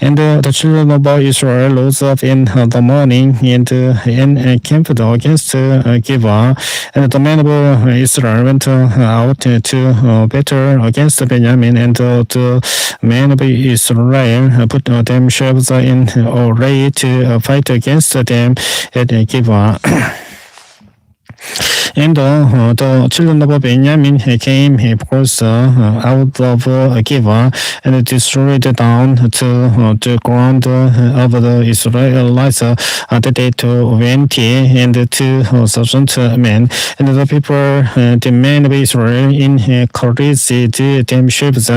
And the children of Israel rose up in the morning and encamped against Gibeah. And the men of Israel went out to battle against Benjamin. And the men of Israel put themselves in array to fight against them at Gibeah. And the children of Benjamin came forth out of Gibeah and destroyed down to the ground of the Israelites that they 20 and 2,000 men. And the people, the men of Israel, encouraged themselves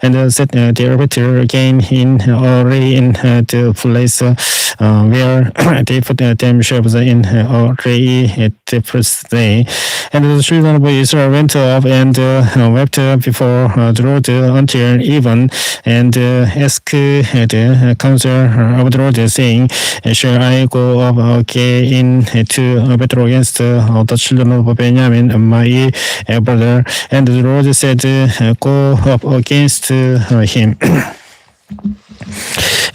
and set their battle again in array in the place where they put themselves in array at the first day. And the children of Israel went up and wept before the Lord until even, and asked the counsel of the Lord, saying, shall I go up again to battle against the children of Benjamin, my brother? And the Lord said, go up against him.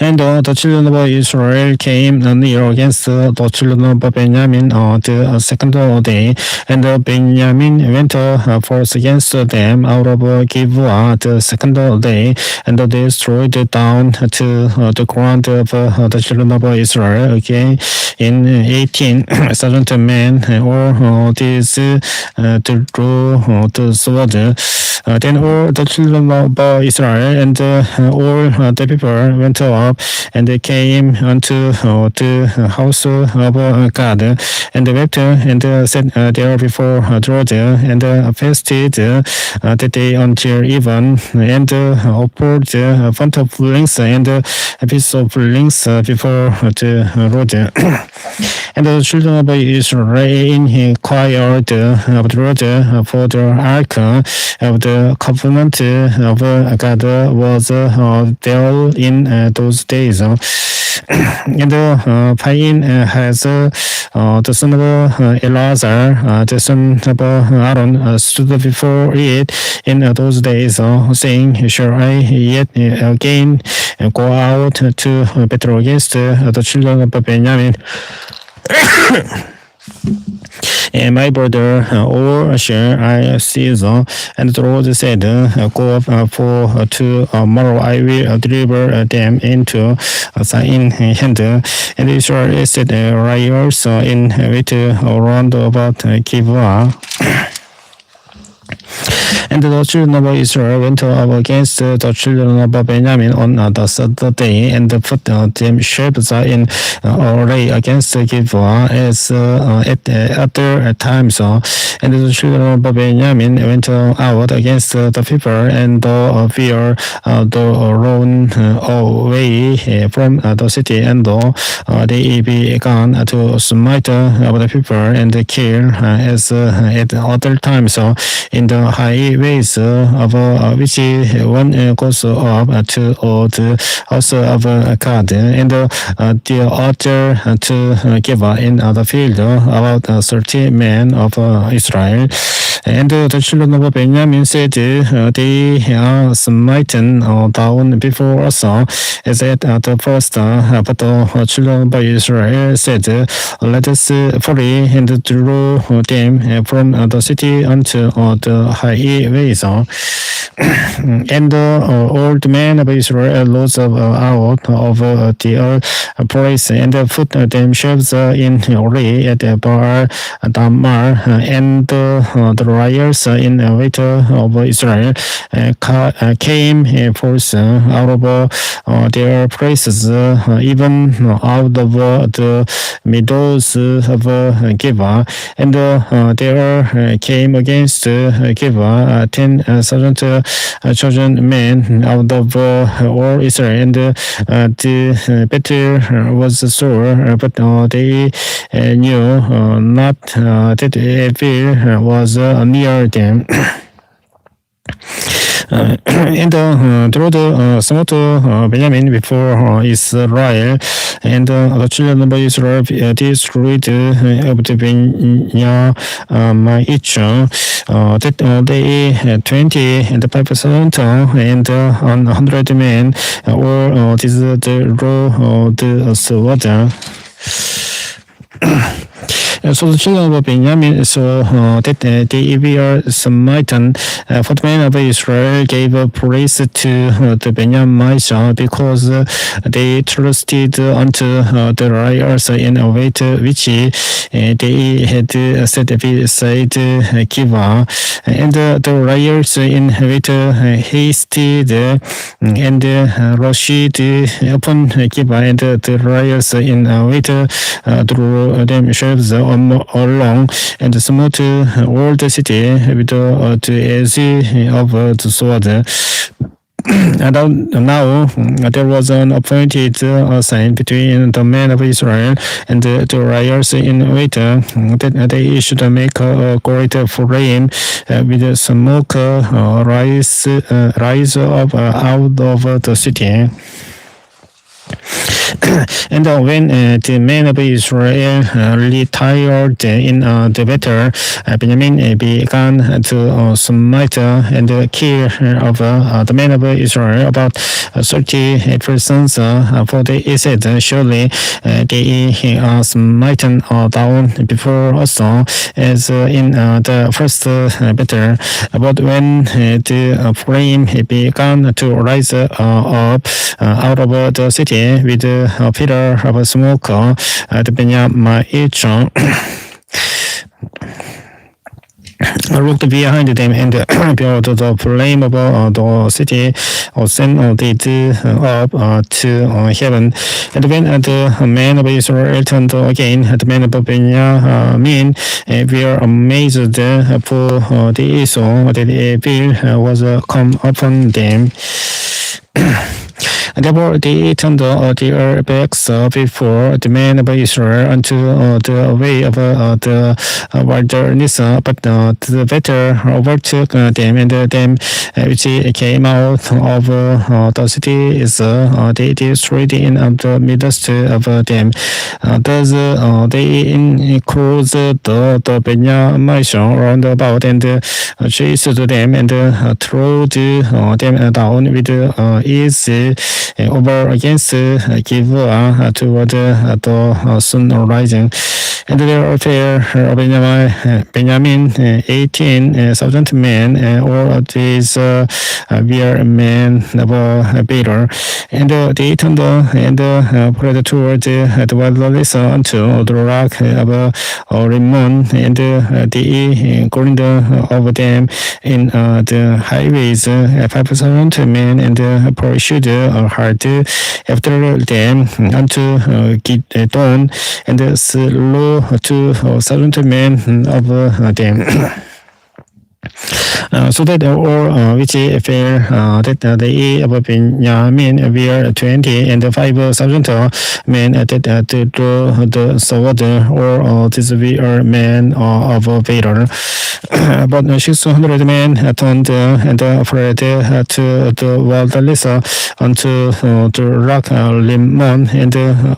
And the children of Israel came near against the children of Benjamin on the second day. And Benjamin went forth against them out of Gibeah the second day, and they destroyed down to the ground of the children of Israel again in 18,000 men, or these drew the sword. Then all the children of Israel and all the people went up and they came unto the house of God, and they wept and sat there before the Lord, and fasted the day until even, and offered burnt offerings and peace offerings before the Lord. And the children of Israel inquired of the Lord, for the ark of the covenant of God was there in those days. And Phinehas, the son of Eleazar, the son of Aaron, stood before it in those days, saying, shall I yet again go out to battle against the children of Benjamin? And my brother, or shall I seize? And the Lord said, go up, for tomorrow I will deliver them into thine hand. And Israel set riots in wait round about Gibeah. And the children of Israel went up against the children of Benjamin on the third day, and put them shepherds in array against Gibeah as at other times. And the children of Benjamin went out against the people, and fear the run away from the city, and they began to smite the people and kill as at other times in the highways of which one goes up to the house of God, and the other to give in the field about 30 men of Israel. And the children of Benjamin said, they are smitten down before us as at the first. But the children of Israel said, let us flee and draw them from the city unto the highways. And all the men of Israel rose out of the place and put themselves in array at Baal Tamar, and the warriors in wait of Israel came forth out of their places, even out of the meadows of Gibeah, and there came against Gibeah 10,000 chosen men out of all Israel, and the battle was sore, but they knew not that evil was near them. And through the smote Benjamin before Israel, and the children of Israel destroyed of the Benjamin that they 25,000 and 100 men were the sword. So the children of Benjamin saw that they were smitten. For the men of Israel gave praise to the Benjamites because they trusted unto the warriors in a way which they had set beside Gibeah. And the warriors in wait hasted and rushed upon Gibeah, and the warriors in wait drew themselves along and smote all the city with the edge of the sword. And now there was an appointed sign between the men of Israel and the warriors in wait, that they should make a great flame with smoke rise up out of the city. And when the men of Israel retired in the battle, Benjamin began to smite and kill of the men of Israel about 30 persons. For they said, surely they are smitten down before us as in the first battle. But when the flame began to rise up out of the city with a pillar of smoke, the Benjamites looked behind them, and behold, the flame of the city ascended up to heaven. And when the men of Israel turned again, the men of Benjamin were amazed, for they saw that evil was come upon them. Therefore they turned their backs before the men of Israel unto the way of the wilderness, but the battle overtook them, and them which came out of the city is they destroyed in the midst of them. Thus they enclosed the Benjamites round about, and chased them, and threw them down with ease over against Gibeah toward the sun rising. And there affair Benjamin 18,000 men, or these were men of Peter, and they turned and prayed toward the wilderness unto the rock of Rimmon, and they groaned over them in the highways 5,000 men, and pursued hard after them unto Gideon, and slew 2,000 men of them. So that all which fell that the of Benjamin were 20, and 5,000 men that drew the sword, or these were men of Peter. But 600 men turned and fled to the wilderness unto the rock Limon, and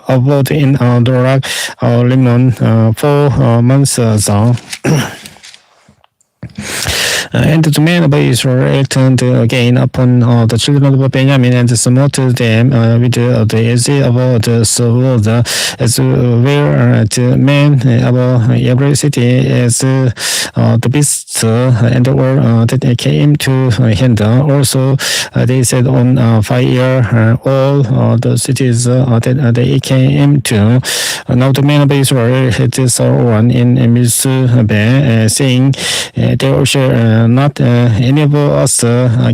abode in the rock Limon 4 months long. And the men of Israel turned again upon the children of Benjamin, and smote them with the edge of the sword, as were the men of every city, as the beasts and all that came to hand. Also they set on fire all the cities that they came to. Now the men of Israel had someone in Mizpeh, saying, there shall not any of us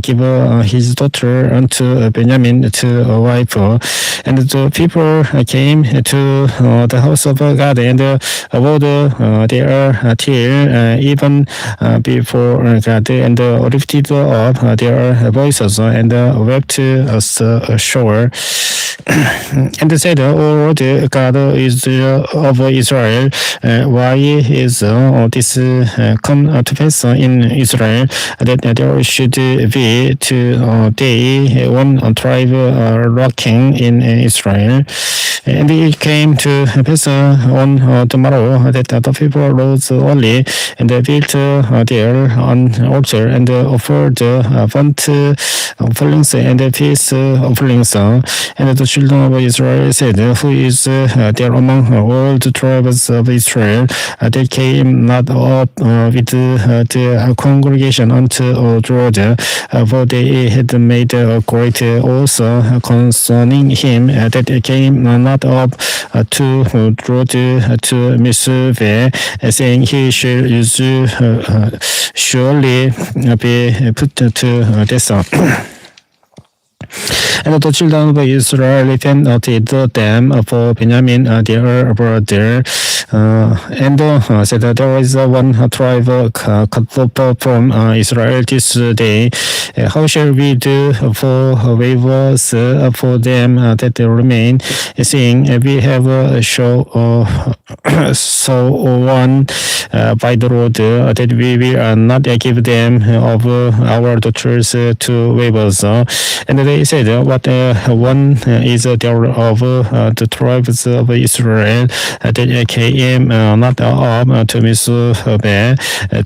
give his daughter unto Benjamin to a wife. And the people came to the house of God, and abode there till even before God, and lifted up their voices, and wept us ashore. And said, O Lord God is of Israel, why is this come to pass in Israel, that there should be today one tribe lacking in Israel? And it came to pass on the morrow that the people rose early, and built there an altar, and offered burnt offerings and peace offerings. And the children of Israel said, who is there among all the tribes of Israel that came not up with the congregation unto the Lord? For they had made a great also concerning him that came not up to the Lord to Mizpeh, saying, he shall surely be put to death. And the children of Israel repented them for Benjamin their brother, and said that there is one tribe cut off from Israel this day. How shall we do for waivers for them that remain, seeing we have so one by the road that we will not give them of our daughters to waivers? And they said, what one is there of the tribes of Israel that came not up to Mizpeh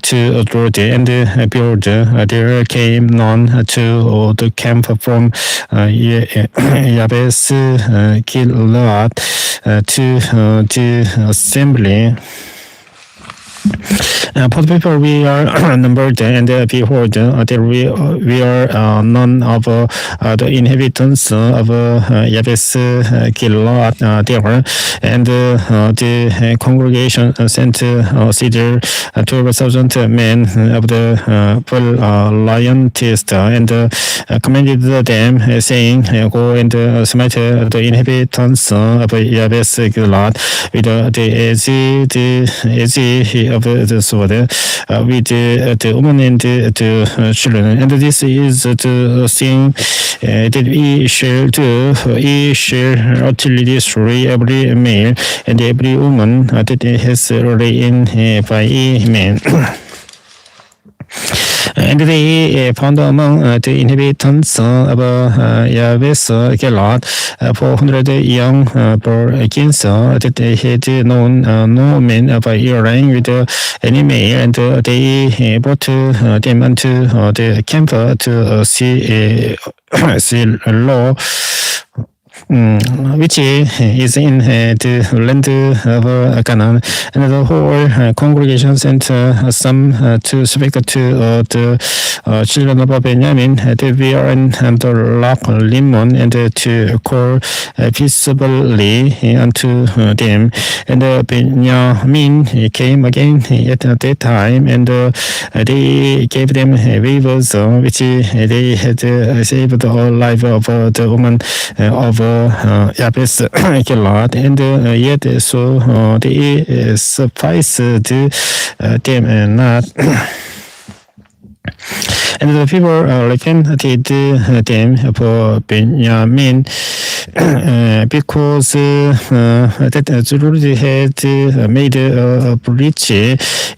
to Lord, and behold, there came none to the camp from Yabes Gilead to the assembly. For the people we are numbered, and behold, there we are none of the inhabitants of Yabes Gilead there, and the congregation sent thither 12,000 men of the Lion-Tist, and commanded them, saying, go and smite the inhabitants of Yabes Gilead with the edge of the sword, with the woman and the children. And this is the thing that we shall do. We shall utterly destroy every male and every woman that has lain by men. And they found among the inhabitants of Yabes Gilead 400 young virgins that they had known no man by earring with any male, and they brought them unto the camp to see law. which is in the land of Canaan, and the whole congregation sent some to speak to the children of Benjamin to be on the rock Limon, and to call peaceably unto them. And Benjamin came again at that time, and they gave them waivers which they had saved the whole life of the woman of Jabez Gilead, and yet so they sufficed them not. And the people repented them for Benjamin because that the Lord had made a breach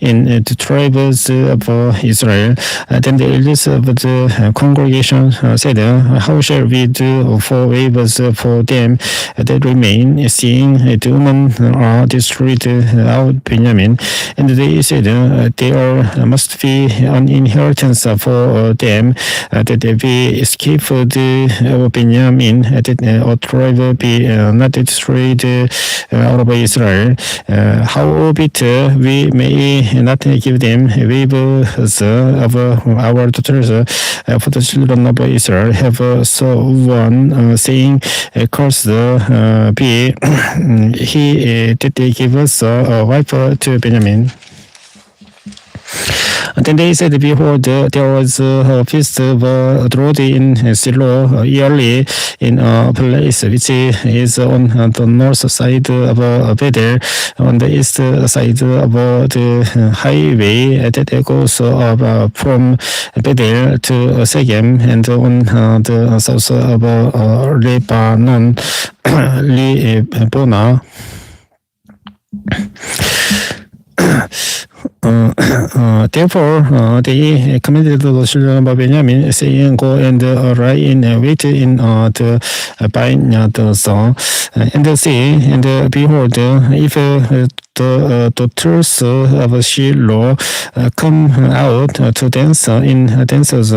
in the tribes of Israel. Then the elders of the congregation said, how shall we do for waivers for them that remain, seeing the women are destroyed out Benjamin? And they said, there must be an inheritance for them, that we escape the Benjamin, that tribe be not destroyed out of Israel. Howbeit we may not give them waivers of our daughters for the children of Israel have so one saying, cursed be he did give us a wife to Benjamin. Then they said, behold, there was a feast of Lord in Shiloh yearly in a place which is on the north side of Bethel, on the east side of the highway that goes from Bethel to Shechem, and on the south of Lebanon, Lebona. Therefore, they commanded the children of Benjamin, saying, go and lie in wait in the vineyards and see, and behold, if the daughters of Shiloh come out to dance in dances,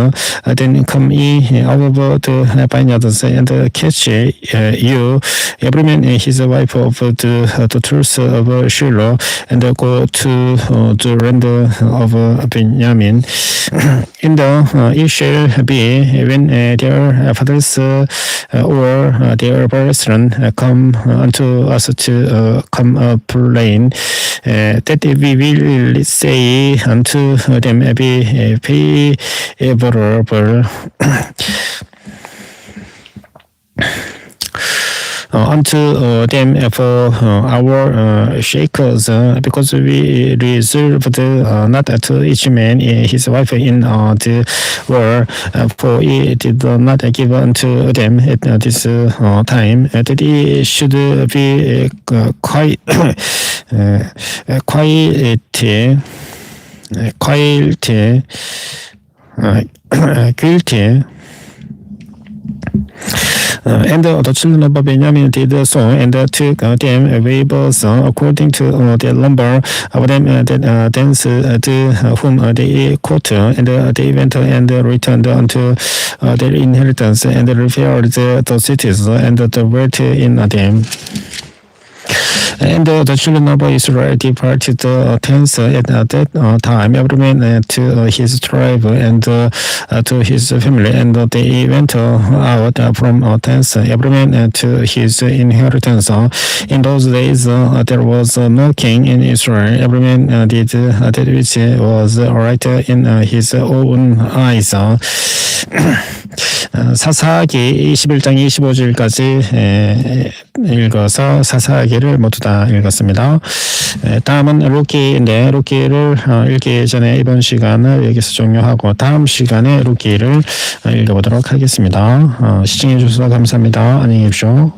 then come ye out of the vineyards and catch you, every man his wife of the daughters of Shiloh, and go to the land of Benjamin. And it shall be when their fathers or their brethren come unto us to complain, that we will say unto them, be favorable unto them for our shakers, because we reserved not to each man his wife in the war, for he did not give unto them at this time, that he should be quiet, guilty. And the children of Benjamin did so, and took them waivers according to the number of them that danced, whom they caught, and they went and returned unto their inheritance, and repaired the cities and dwelt in them. And the children of Israel departed thence at that time, every man to his tribe and to his family, and they went out from thence, every man to his inheritance. In those days there was no king in Israel. Every man did that which was right in his own eyes. 사사기 21장 25절까지 읽어서 사사기를 모두 다 읽었습니다. 다음은 루키인데, 루키를 읽기 전에 이번 시간을 여기서 종료하고 다음 시간에 루키를 읽어보도록 하겠습니다. 시청해 주셔서 감사합니다. 안녕히 계십시오.